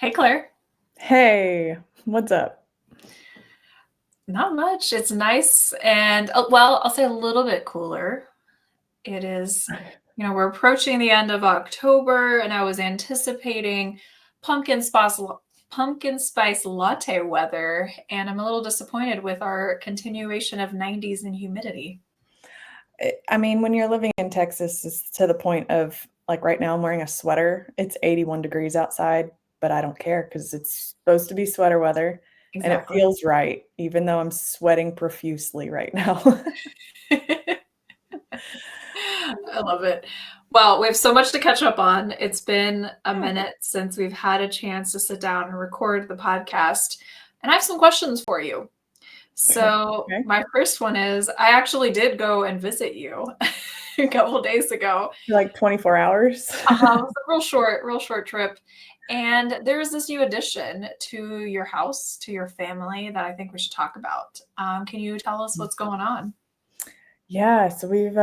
Hey, Claire. Hey, what's up? Not much. It's nice and, well, I'll say a little bit cooler. It is, we're approaching the end of October, and I was anticipating pumpkin spice pumpkin spice latte weather, and I'm a little disappointed with our continuation of 90s and humidity. I mean, when you're living in Texas, it's to the point of like right now, I'm wearing a sweater. It's 81 degrees outside, but I don't care because it's supposed to be sweater weather and it Exactly. feels right, even though I'm sweating profusely right now. I love it. Well, we have so much to catch up on. It's been a minute since we've had a chance to sit down and record the podcast, and I have some questions for you. So, Okay. my first one is I actually did go and visit you a couple days ago. Like 24 hours. It was a real short trip. And there's this new addition to your house, to your family that I think we should talk about. Can you tell us what's going on? Yeah, so we've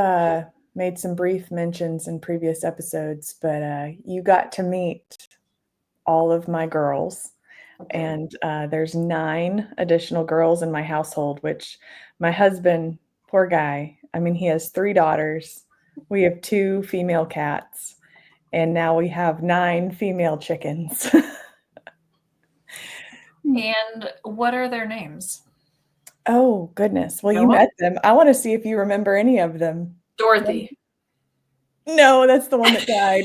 made some brief mentions in previous episodes, but you got to meet all of my girls. Okay. And there's 9 additional girls in my household, which my husband, poor guy, I mean, he has 3 daughters. We have 2 female cats, and now we have 9 female chickens. And what are their names? Oh, goodness. Well, you Noah? met them. I wanna see if you remember any of them. Dorothy. No, that's the one that died.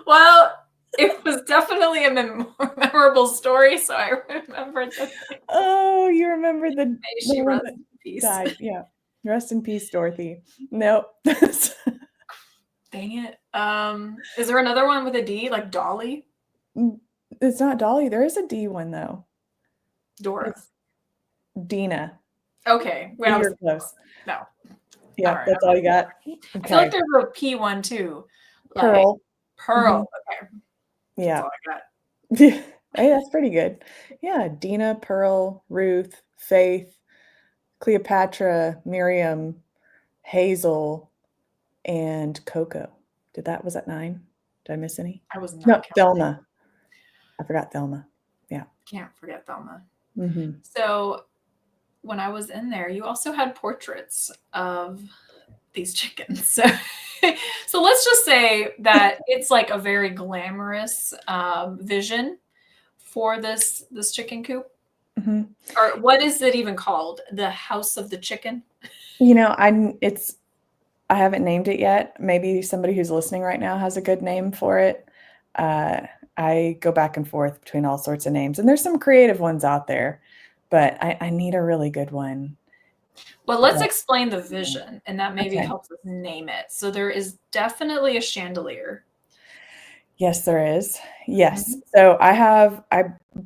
Well, it was definitely a memorable story, so I remembered the thing. Oh, you remember the May she one rest that in peace. died. Yeah. Rest in peace, Dorothy. Nope. Dang it. Is there another one with a D, like Dolly? It's not Dolly. There is a D one, though. Dora. It's Dina. Okay. Wait, So I was you're close. no. All Yeah, right. that's all you got? I feel like Okay. there's a P one too, like Pearl. Pearl. Mhm. Okay, that's Yeah. all I got. Hey, that's pretty good. Yeah, Dina, Pearl, Ruth, Faith, Cleopatra, Miriam, Hazel, and Coco. Was that 9? Did I miss any? I was not No, counting. Thelma. I forgot Thelma. Yeah. Can't forget Thelma. Mhm. So when I was in there, you also had portraits of these chickens. So let's just say that it's like a very glamorous vision for this chicken coop. Mhm. Or what is it even called? The House of the Chicken? You know, I haven't named it yet. Maybe somebody who's listening right now has a good name for it. Uh, I go back and forth between all sorts of names, and there's some creative ones out there, but I need a really good one. Well, let's But explain the vision, and that maybe okay. helps us name it. So there is definitely a chandelier. Yes, there is. Yes. Mhm. So I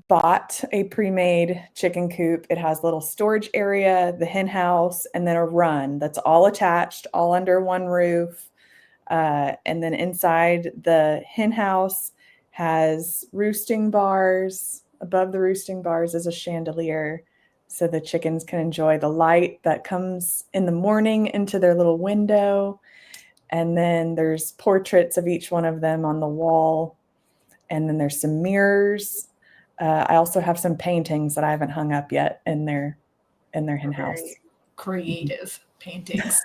bought a pre-made chicken coop. It has a little storage area, the hen house, and then a run that's all attached, all under one roof. And then inside the hen house has roosting bars. Above the roosting bars is a chandelier so the chickens can enjoy the light that comes in the morning into their little window. And then there's portraits of each one of them on the wall. And then there's some mirrors. I also have some paintings that I haven't hung up yet in their hen house. Very creative paintings.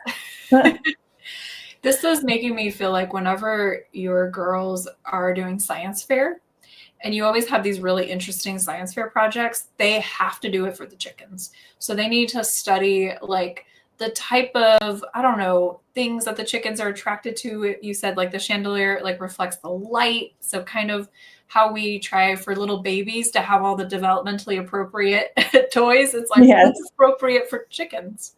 Mhm. This is making me feel like whenever your girls are doing science fair, and you always have these really interesting science fair projects, they have to do it for the chickens. So they need to study like the type of, I don't know, things that the chickens are attracted to. You said like the chandelier like reflects the light. So kind of how we try for little babies to have all the developmentally appropriate toys. It's like, well, what's Yes. appropriate for chickens?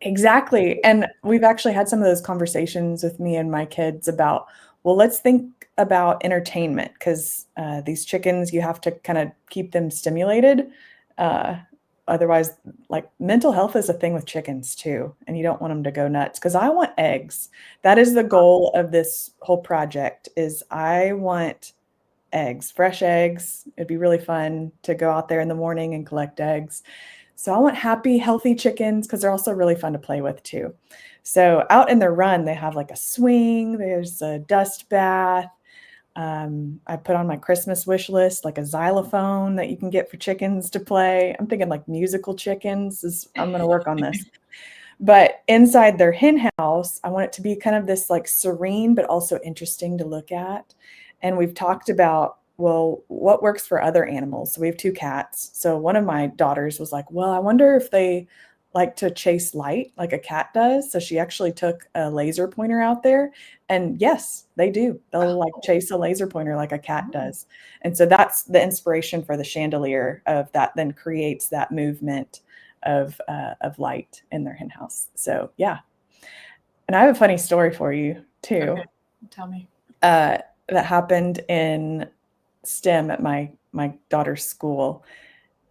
Exactly, and we've actually had some of those conversations with me and my kids about, well, let's think about entertainment 'cause, these chickens, you have to kinda keep them stimulated, uh, otherwise, like, mental health is a thing with chickens too, and you don't want them to go nuts. Because I want eggs. That is the goal of this whole project is I want eggs, fresh eggs. It'd be really fun to go out there in the morning and collect eggs. So I want happy, healthy chickens because they're also really fun to play with too. So out in their run, they have like a swing, there's a dust bath, I put on my Christmas wish list like a xylophone that you can get for chickens to play. I'm thinking like musical chickens I'm going to work on this. But inside their hen house, I want it to be kind of this like serene, but also interesting to look at. And we've talked about, well, what works for other animals? So we have 2 cats. So one of my daughters was like, well, I wonder if they like to chase light like a cat does. So she actually took a laser pointer out there. And yes, they do. They'll like chase a laser pointer like a cat does. And so that's the inspiration for the chandelier of that then creates that movement of light in their hen house. So yeah. And I have a funny story for you too. Okay. Tell me. That happened in STEM at my daughter's school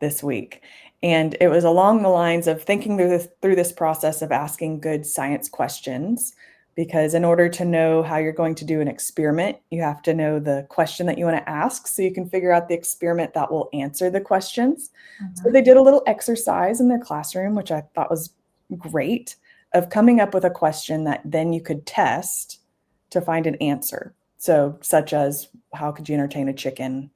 this week. And it was along the lines of thinking through this process of asking good science questions, because in order to know how you're going to do an experiment, you have to know the question that you want to ask so you can figure out the experiment that will answer the questions. So they did a little exercise in their classroom, which I thought was great, of coming up with a question that then you could test to find an answer. So such as, how could you entertain a chicken?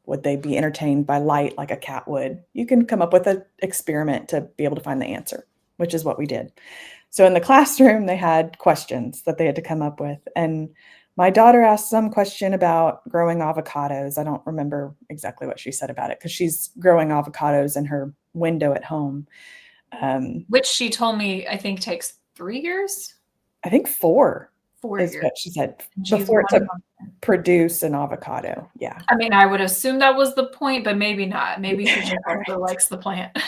Would they be entertained by light like a cat would? You can come up with an experiment to be able to find the answer, which is what we did. So in the classroom, they had questions that they had to come up with. And my daughter asked some question about growing avocados. I don't remember exactly what she said about it because she's growing avocados in her window at home. Which she told me, I think, takes 3 years. I think 4. 4 is years. what she said She's before it one to produce an avocado. Yeah. I mean, I would assume that was the point, but maybe not. Maybe she just also likes the plant.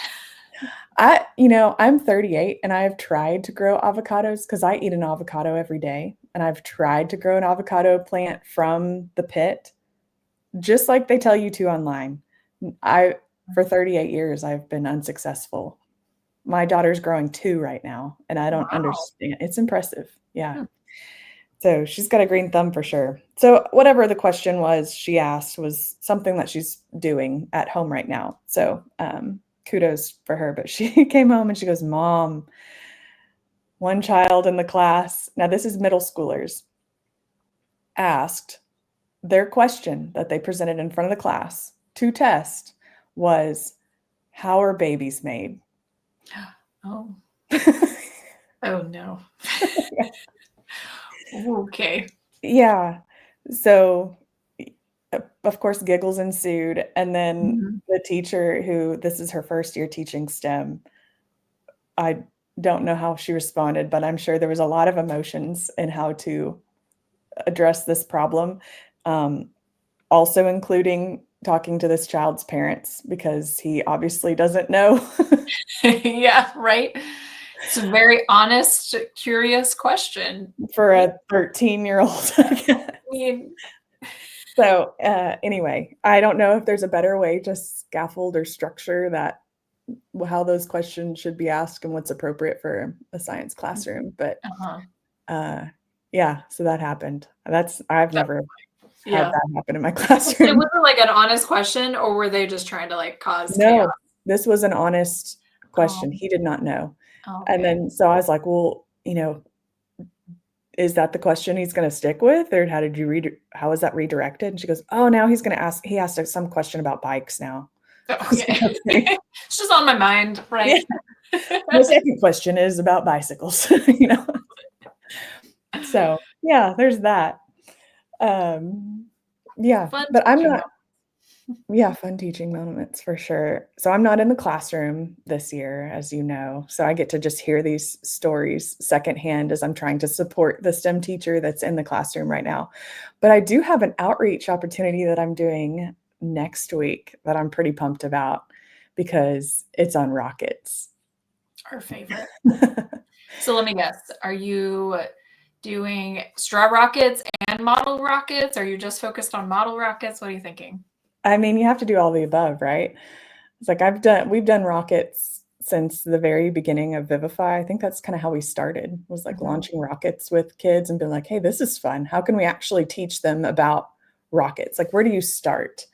I'm 38 and I have tried to grow avocados because I eat an avocado every day. And I've tried to grow an avocado plant from the pit, just like they tell you to online. For 38 years, I've been unsuccessful. My daughter's growing 2 right now, and I don't Wow. understand. It's impressive. Yeah. Hmm. So she's got a green thumb for sure. So whatever the question was she asked was something that she's doing at home right now. So kudos for her. But she came home and she goes, Mom, one child in the class, now this is middle schoolers, asked their question that they presented in front of the class to test was, how are babies made? Oh. Oh, no. Okay. Yeah. So, of course, giggles ensued. And then the teacher, who this is her first year teaching STEM, I don't know how she responded, but I'm sure there was a lot of emotions in how to address this problem. Also including talking to this child's parents, because he obviously doesn't know. Yeah, right. It's a very honest, curious question. For a 13-year-old. I mean, So anyway, I don't know if there's a better way to scaffold or structure that, how those questions should be asked and what's appropriate for a science classroom. But yeah, so that happened. I've never had that happen in my classroom. Was it like an honest question, or were they just trying to like cause No, chaos? this was an honest question. He did not know. Okay. And then so I was like, well, is that the question he's going to stick with, or how is that redirected? And she goes, oh, now he asked some question about bikes now. Okay. It's just on my mind, right? Yeah. My second question is about bicycles, So yeah, there's that. Yeah, Fun but I'm teaching not. Yeah, fun teaching moments for sure. So I'm not in the classroom this year, as you know. So I get to just hear these stories secondhand as I'm trying to support the STEM teacher that's in the classroom right now. But I do have an outreach opportunity that I'm doing next week that I'm pretty pumped about, because it's on rockets. Our favorite. So let me guess. Are you doing straw rockets and model rockets? Are you just focused on model rockets? What are you thinking? I mean, you have to do all the above, right? It's like we've done rockets since the very beginning of Vivify. I think that's kind of how we started, was like launching rockets with kids and being like, hey, this is fun. How can we actually teach them about rockets? Like, where do you start?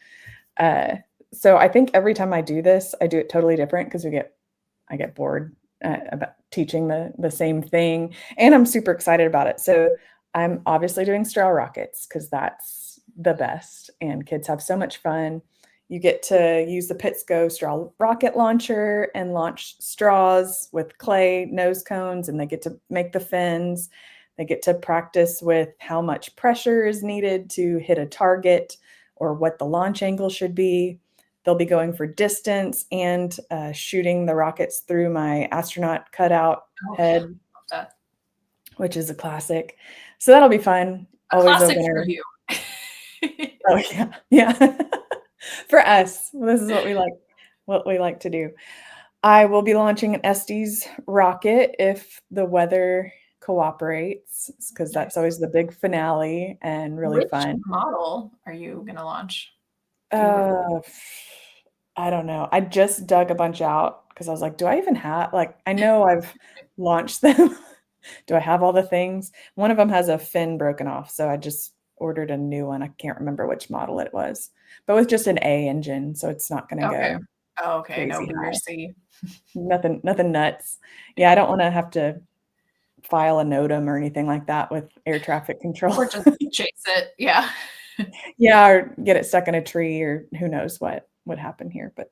So I think every time I do this, I do it totally different, because I get bored about teaching the same thing, and I'm super excited about it. So I'm obviously doing straw rockets because that's the best, and kids have so much fun. You get to use the Pitsco straw rocket launcher and launch straws with clay nose cones, and they get to make the fins. They get to practice with how much pressure is needed to hit a target or what the launch angle should be. They'll be going for distance and shooting the rockets through my astronaut cutout Oh, head, love that. which is a classic. So that'll be fun. A Always a classic for winner. you. Oh yeah, yeah. For us, this is what we like to do. I will be launching an Estes rocket if the weather cooperates, because that's Nice. always the big finale and really Which fun. model are you gonna launch? Do you Uh, I don't know. I just dug a bunch out because I was like, do I even have like I know I've launched them. Do I have all the things? One of them has a fin broken off, so I just ordered a new one. I can't remember which model it was, but with just an A engine, so it's not going to okay. go Oh, okay, no crazy B or high. C. Nothing nuts. Yeah, I don't want to have to file a NOTAM or anything like that with air traffic control. Or just chase it. Yeah. Yeah, or get it stuck in a tree or who knows what would happen here. But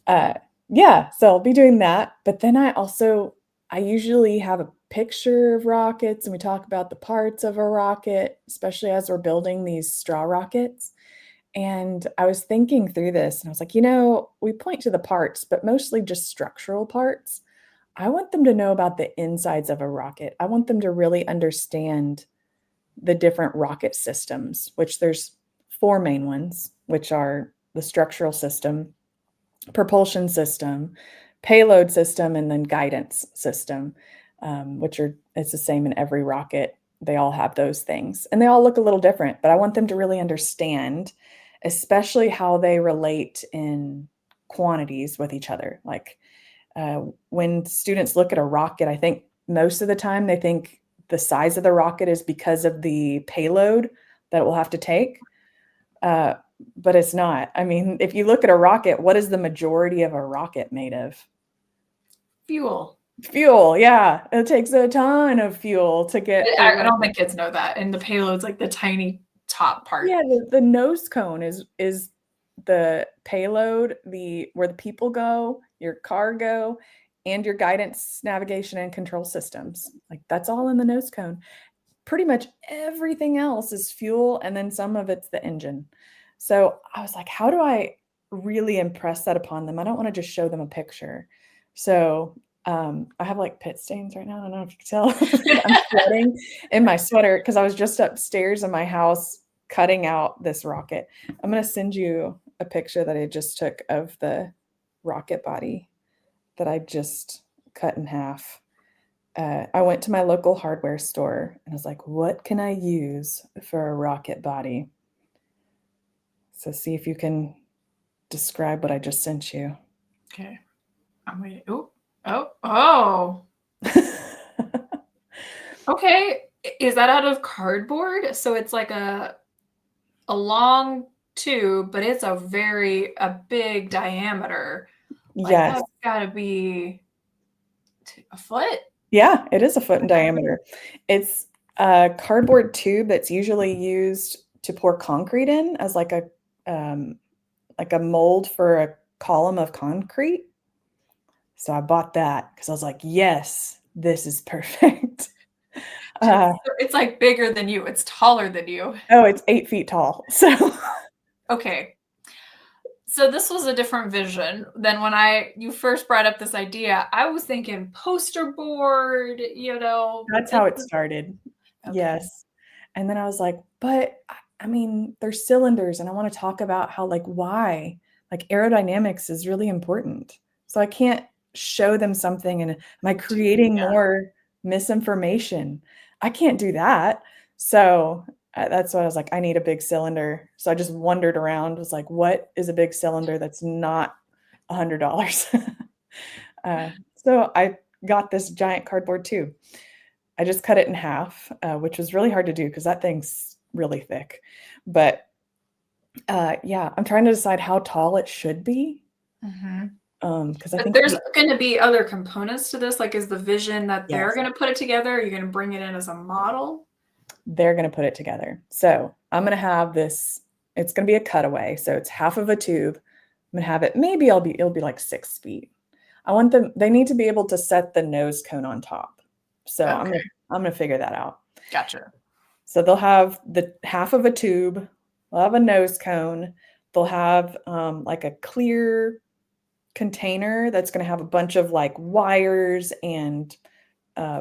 uh yeah, so I'll be doing that. But then I usually have a picture of rockets and we talk about the parts of a rocket, especially as we're building these straw rockets. And I was thinking through this and I was like, we point to the parts, but mostly just structural parts. I want them to know about the insides of a rocket. I want them to really understand the different rocket systems, which there's four main ones, which are the structural system, propulsion system, payload system, and then guidance system, which are it's the same in every rocket. They all have those things, and they all look a little different. But I want them to really understand, especially how they relate in quantities with each other. Like when students look at a rocket, I think most of the time they think the size of the rocket is because of the payload that it will have to take. Uh, but it's not. I mean, if you look at a rocket, what is the majority of a rocket made of? Fuel. Fuel. Yeah, it takes a ton of fuel to get a I don't rocket. think kids know that. And the payload's like the tiny top part. Yeah, the nose cone is the payload, the where the people go, your cargo, and your guidance, navigation, and control systems. Like that's all in the nose cone. Pretty much everything else is fuel, and then some of it's the engine. So I was like, how do I really impress that upon them? I don't want to just show them a picture. So I have like pit stains right now. I don't know if you can tell. I'm sweating in my sweater because I was just upstairs in my house cutting out this rocket. I'm going to send you a picture that I just took of the rocket body that I just cut in half. I went to my local hardware store and I was like, what can I use for a rocket body? So see if you can describe what I just sent you. Okay. I'm waiting. Oh, oh. Okay. Is that out of cardboard? So it's like a long tube, but it's a big diameter. Like Yes. that's gotta be a foot. Yeah, it is a foot in diameter. It's a cardboard tube that's usually used to pour concrete in as like a mold for a column of concrete. So I bought that because I was like, yes, this is perfect. It's like bigger than you. It's taller than you. Oh, it's 8 feet tall. So Okay. So this was a different vision than when you first brought up this idea. I was thinking poster board, but that's this how it is started. okay. Yes. And then I was like, but I mean, they're cylinders, and I want to talk about how, like, why? Like, aerodynamics is really important. So I can't show them something and am I creating Yeah. more misinformation? I can't do that. So that's why I was like, I need a big cylinder. So I just wandered around, was like, what is a big cylinder that's not $100? So I got this giant cardboard tube. I just cut it in half, which was really hard to do because that thing's really thick. But yeah, I'm trying to decide how tall it should be Mhm. because I But think there's gonna be other components to this. Like, is the vision that they're yes, gonna put it together? Are you gonna bring it in as a model? They're going to put it together. So I'm going to have this, it's going to be a cutaway. So it's half of a tube. I'm going to have it, maybe it'll be like 6 feet. I want them, they need to be able to set the nose cone on top. So Okay. I'm going to figure that out. Gotcha. So they'll have the half of a tube, they'll have a nose cone, they'll have like a clear container that's going to have a bunch of like wires and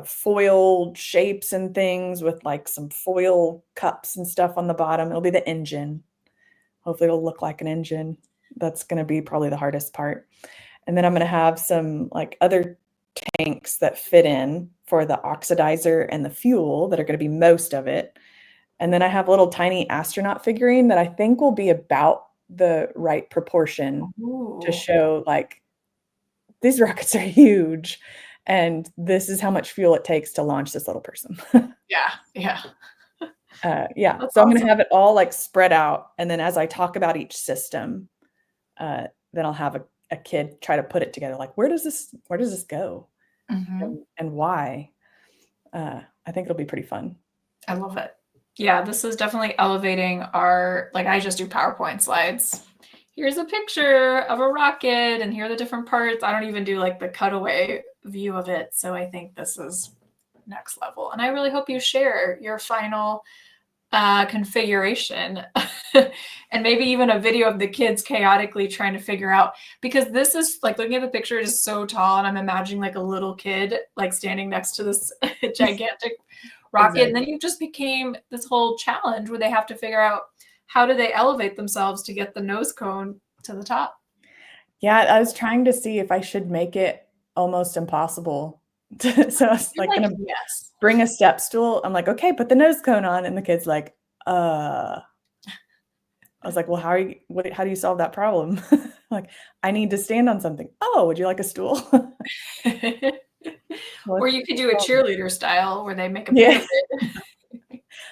foil shapes and things with like some foil cups and stuff on the bottom. It'll be the engine. Hopefully it'll look like an engine. That's going to be probably the hardest part. And then I'm going to have some like other tanks that fit in for the oxidizer and the fuel that are going to be most of it. And then I have a little tiny astronaut figurine that I think will be about the right proportion to show like these rockets are huge and this is how much fuel it takes to launch this little person. Yeah. Yeah. Yeah. That's So I'm awesome. going to have it all like spread out. And then as I talk about each system, then I'll have a kid try to put it together. Like, where does this go? Mm-hmm. And why? I think it'll be pretty fun. I love it. Yeah, this is definitely elevating our, like, I just do PowerPoint slides. Here's a picture of a rocket and here are the different parts. I don't even do like the cutaway view of it. So I think this is next level. And I really hope you share your final configuration and maybe even a video of the kids chaotically trying to figure out, because this is like looking at the picture, it is so tall and I'm imagining like a little kid like standing next to this gigantic rocket. Exactly. And then you just became this whole challenge where they have to figure out how do they elevate themselves to get the nose cone to the top. Yeah, I was trying to see if I should make it almost impossible. So I was You're like, gonna yes. bring a step stool. I'm like, okay, put the nose cone on. And the kid's like, I was like, well, how do you solve that problem? Like, I need to stand on something. Oh, would you like a stool? Or you could do a cheerleader style where they make a Yeah.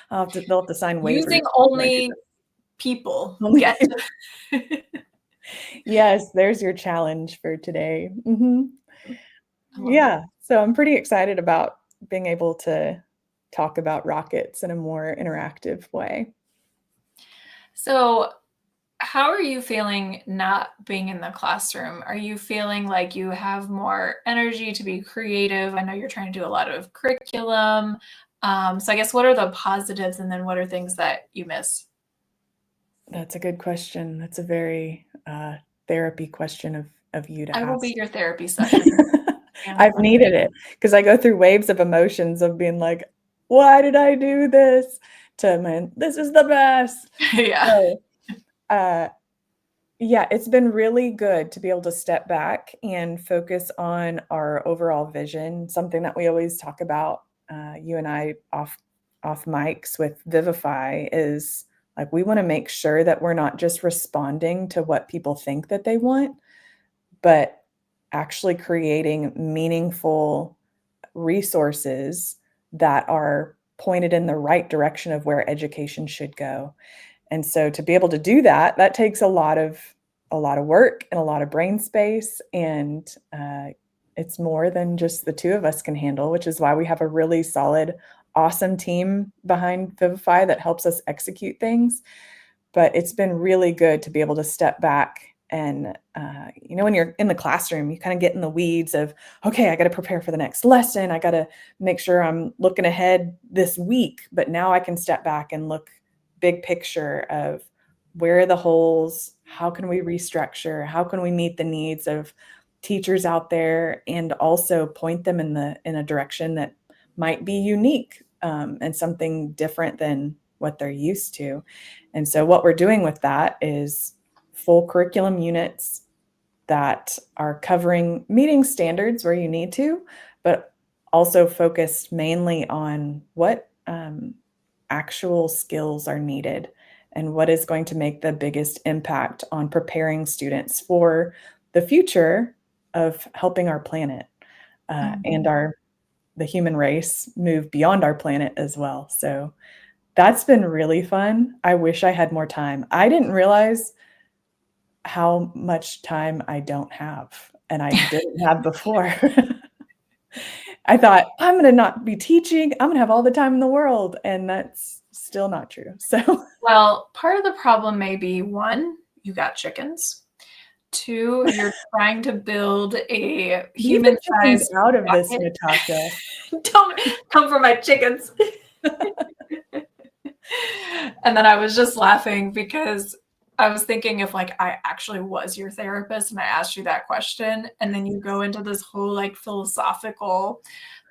pyramid. They'll have to sign waivers. Using only people get to. Yes, there's your challenge for today. Yeah, so I'm pretty excited about being able to talk about rockets in a more interactive way. So, how are you feeling not being in the classroom? Are you feeling like you have more energy to be creative? I know you're trying to do a lot of curriculum. So, I guess what are the positives and then what are things that you miss? That's a good question. That's a very therapy question of you to I will ask. be your therapy session. I've needed it because I go through waves of emotions of being like, why did I do this? To man, this is the best. Yeah. So, yeah, it's been really good to be able to step back and focus on our overall vision. Something that we always talk about, you and I off mics with Vivify is like we want to make sure that we're not just responding to what people think that they want, but actually creating meaningful resources that are pointed in the right direction of where education should go. And so to be able to do that, that takes a lot of work and a lot of brain space. And it's more than just the two of us can handle, which is why we have a really solid, awesome team behind Vivify that helps us execute things. But it's been really good to be able to step back and, when you're in the classroom, you kind of get in the weeds of, okay, I got to prepare for the next lesson. I got to make sure I'm looking ahead this week. But now I can step back and look big picture of where are the holes? How can we restructure? How can we meet the needs of teachers out there and also point them in a direction that might be unique and something different than what they're used to. And so what we're doing with that is full curriculum units that are covering meeting standards where you need to, but also focused mainly on what actual skills are needed and what is going to make the biggest impact on preparing students for the future of helping our planet and the human race move beyond our planet as well. So that's been really fun. I wish I had more time. I didn't realize how much time I don't have, and I didn't have before. I thought, I'm going to not be teaching. I'm going to have all the time in the world. And that's still not true. So Well, part of the problem may be one, you got chickens. Two, you're trying to build a leave the chickens human-sized out of this, rocket. Natasha. Don't come for my chickens. And then I was just laughing because I was thinking if like I actually was your therapist and I asked you that question, and then you go into this whole like philosophical,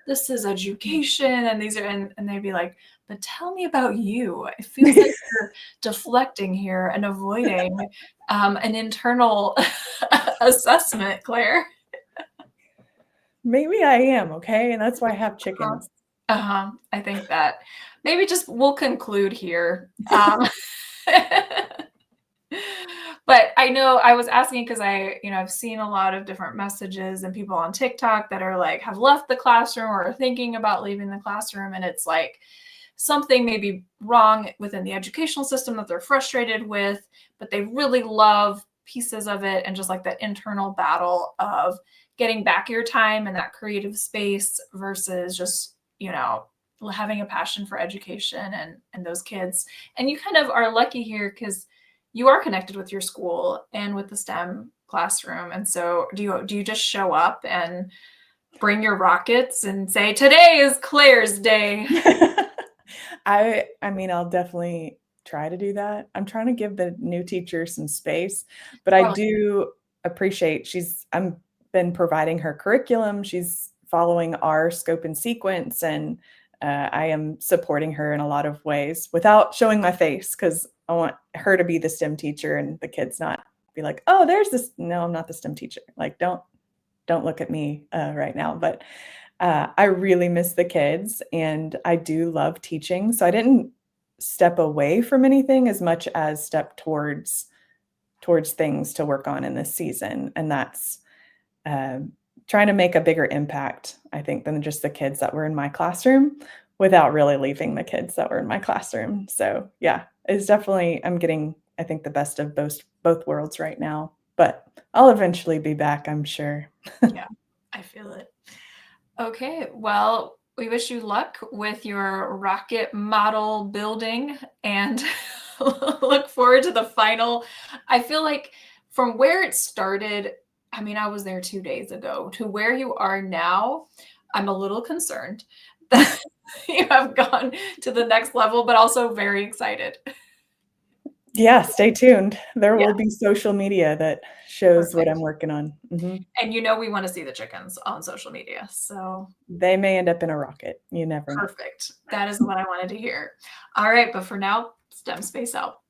this is education, and these are, and they'd be like, but tell me about you. It feels like you're deflecting here and avoiding an internal assessment, Claire. Maybe I am, okay? And that's why I have Uh-huh. chickens. Uh-huh. I think that maybe just we'll conclude here. But I know I was asking because I've seen a lot of different messages and people on TikTok that are like have left the classroom or are thinking about leaving the classroom, and it's like something may be wrong within the educational system that they're frustrated with, but they really love pieces of it and just like that internal battle of getting back your time in that creative space versus just, having a passion for education and those kids. And you kind of are lucky here because you are connected with your school and with the STEM classroom. And so do you just show up and bring your rockets and say, today is Claire's day? I mean, I'll definitely try to do that. I'm trying to give the new teacher some space, but I do appreciate I'm been providing her curriculum. She's following our scope and sequence, and I am supporting her in a lot of ways without showing my face because I want her to be the STEM teacher and the kids not be like, oh, there's this. No, I'm not the STEM teacher. Like, don't look at me right now. But I really miss the kids and I do love teaching. So I didn't step away from anything as much as step towards things to work on in this season. And that's uh, trying to make a bigger impact, I think, than just the kids that were in my classroom without really leaving the kids that were in my classroom. So yeah, it's definitely, I'm getting, I think, the best of both worlds right now, but I'll eventually be back, I'm sure. Yeah, I feel it. Okay, well, we wish you luck with your rocket model building and look forward to the final. I feel like from where it started, I mean, I was there 2 days ago, to where you are now, I'm a little concerned that you have gone to the next level, but also very excited. Yeah, stay tuned. There Yeah, will be social media that shows what I'm perfect. working on. And we want to see the chickens on social media. So They may end up in a rocket. You never know. perfect. That is what I wanted to hear. All right, but for now, STEM space out.